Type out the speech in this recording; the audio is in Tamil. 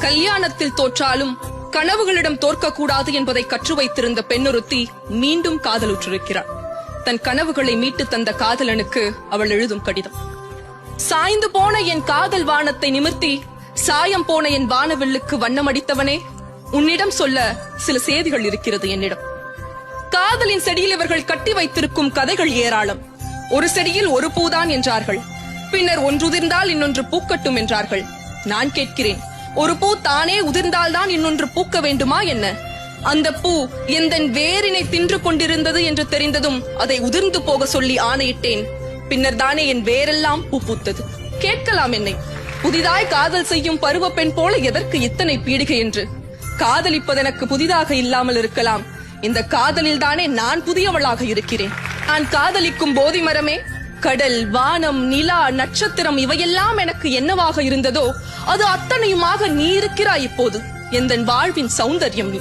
கல்யாணத்தில் தோற்றாலும் கனவுகளிடம் தோற்கக்கூடாது என்பதை கற்று வைத்திருந்த பெண்ணொருத்தி மீண்டும் காதலுற்றிருக்கிறார். தன் கனவுகளை மீட்டு தந்த காதலனுக்கு அவள் எழுதும் கடிதம். சாய்ந்து போன என் காதல் வானத்தை நிமிர்த்தி சாயம் போன என் வானவில்லுக்கு வண்ணமடித்தவனே, உன்னிடம் சொல்ல சில செய்திகள் இருக்கிறது என்னிடம். காதலின் செடியில் இவர்கள் கட்டி வைத்திருக்கும் கதைகள் ஏராளம். ஒரு செடியில் ஒரு பூதான் என்றார்கள், பின்னர் ஒன்றுதிர்ந்தால் இன்னொன்று பூக்கட்டும் என்றார்கள். நான் கேட்கிறேன், ஒரு பூ தானே உதிர்ந்தால்தான் இன்னொன்று பூக்க வேண்டுமா என்ன? அந்த பூ எந்தன் வேரினை தின்று கொண்டிருந்தது என்று தெரிந்ததும் அதை உதிர்ந்து போக சொல்லி ஆணையிட்டேன். பின்னர் தானே என் வேரெல்லாம் பூ பூத்தது. கேட்கலாம் என்னை, புதிதாய் காதல் செய்யும் பருவ பெண் போல எதற்கு இத்தனை பீடிகை என்று. காதலிப்பது எனக்கு புதிதாக இல்லாமல் இருக்கலாம், இந்த காதலில் தானே நான் புதியவளாக இருக்கிறேன். நான் காதலிக்கும் போதி மரமே, கடல், வானம், நிலா, நட்சத்திரம் இவையெல்லாம் எனக்கு என்னவாக இருந்ததோ அது அத்தனையுமாக நீ இருக்கிறாய் இப்போது. எந்தன் வாழ்வின் சௌந்தர்யம் நீ.